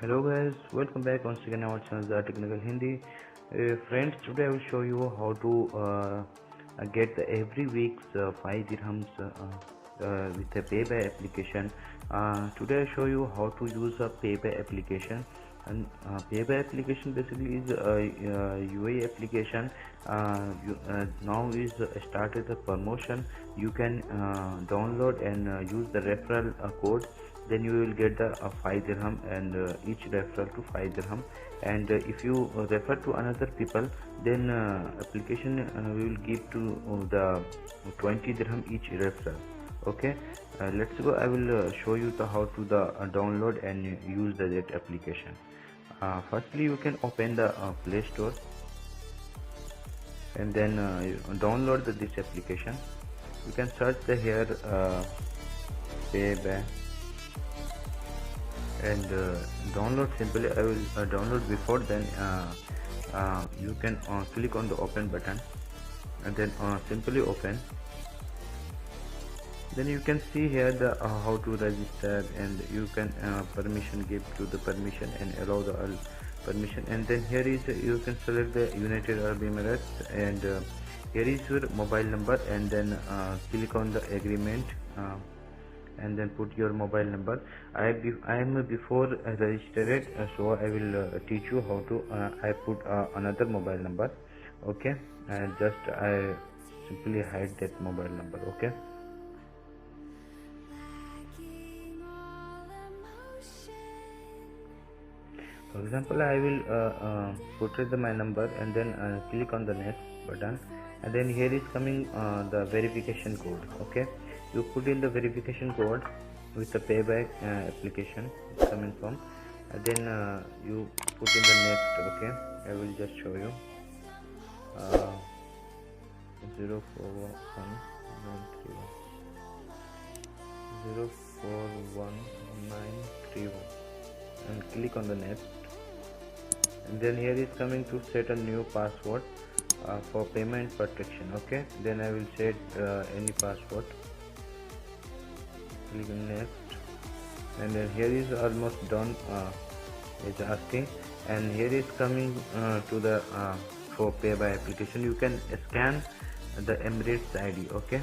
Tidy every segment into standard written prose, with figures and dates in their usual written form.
Hello guys, welcome back once again our channel The Technical Hindi. Friends, today I will show you how to get the every week's 5 dirhams with a payby application. Today I show you how to use a payby application. And payby application basically is a UAE application. Now is started the promotion. You can download and use the referral code, then you will get the 5 dirham, and each referral to 5 dirham. And if you refer to another people, then application will give to the 20 dirham each referral. Okay, let's go. I will show you the how to the download and use that application. Firstly, you can open the Play Store and then download this application. You can search the here payback and download. Simply I will download before, then you can click on the open button and then simply open. Then you can see here the how to register, and you can permission, give to the permission and allow the permission. And then here is you can select the United Arab Emirates, and here is your mobile number, and then click on the agreement and then put your mobile number. I am before registered, so I will teach you how to I put another mobile number. Okay, and just I simply hide that mobile number. Okay, for example, I will put my number and then click on the next button, and then here is coming the verification code. Okay, you put in the verification code with the payback application it's coming from, and then you put in the next. Okay, I will just show you 041931 and click on the next. And then here is coming to set a new password for payment protection. Okay, then I will set any password. Click on next, and then here is almost done. It's asking, and here is coming to the for payby application. You can scan the Emirates ID. Okay,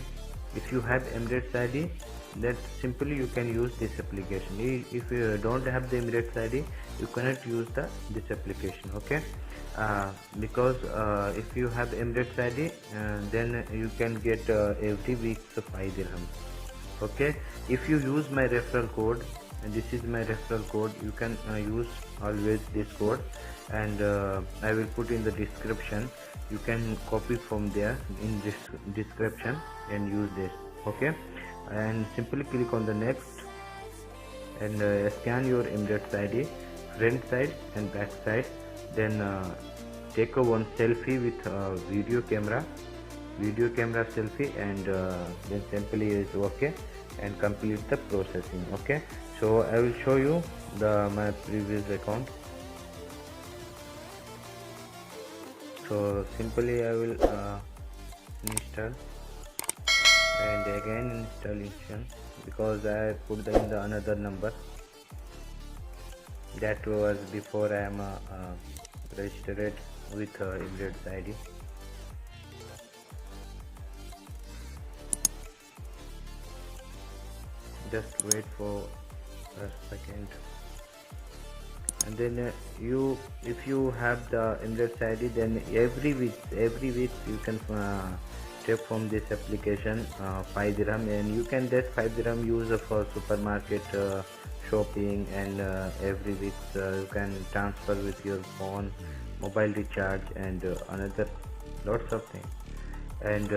if you have Emirates ID, that simply you can use this application. If you don't have the Emirates ID, you cannot use this application. Okay, because if you have Emirates ID, then you can get every week 5 dirham. Okay, if you use my referral code, and this is my referral code, you can use always this code, and I will put in the description. You can copy from there in this description and use this. Okay, and simply click on the next, and scan your Emirates ID front side and back side. Then take a one selfie with video camera selfie, and then simply is okay and complete the processing. Okay, so I will show you my previous account. So simply I will install and again installation, because I put in the another number that was before I am registered with Emirates ID. Just wait for a second, and then if you have the Emirates ID, then every week you can take from this application 5 dirham, and you can just 5 dirham use for supermarket shopping, and every week you can transfer with your phone, mobile recharge, and another lots of things. And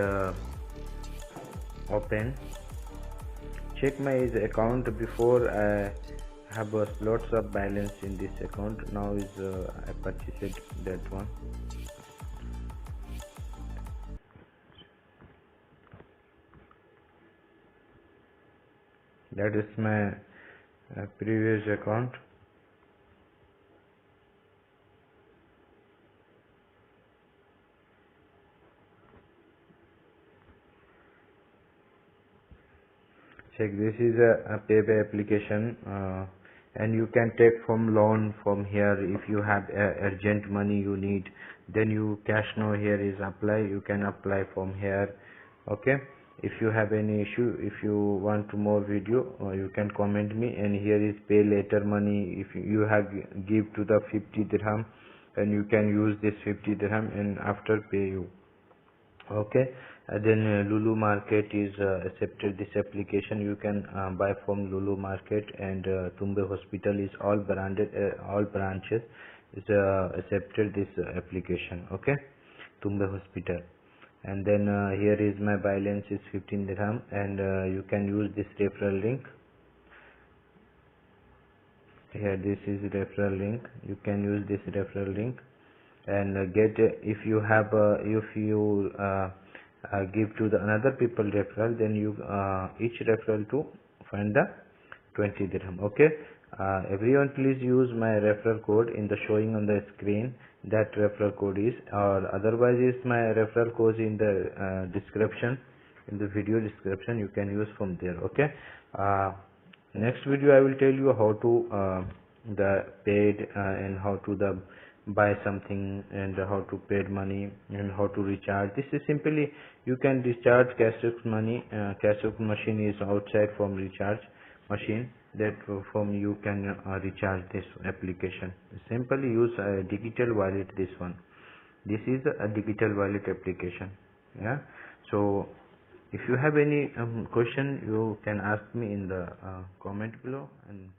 open, check my account before I have lots of balance in this account. Now is I purchased that one. That is my previous account. Check, this is a payby application. and you can take from loan from here. If you have urgent money you need, then you cash now here is apply, you can apply from here. Okay, if you have any issue, if you want to more video, you can comment me. And here is pay later money. If you have give to the 50 dirham, and you can use this 50 dirham and after pay you. Okay, then Lulu Market is accepted this application. You can buy from Lulu Market, and Tumbe Hospital is all branded, all branches is accepted this application. Okay, Tumbe Hospital. And then here is my balance is 15 dirham, and you can use this referral link. Here this is referral link. You can use this referral link and get, if you have if you give to the another people referral, then you each referral to find the 20 dirham. Okay, everyone please use my referral code in the showing on the screen. That referral code is, or otherwise is my referral code in the description, in the video description. You can use from there. Okay, next video I will tell you how to the paid and how to the buy something, and how to pay money, and how to recharge. This is simply, you can recharge cash money. Cash machine is outside from recharge machine, that from you can recharge this application. Simply use a digital wallet. This one, this is a digital wallet application. Yeah, so if you have any question, you can ask me in the comment below, and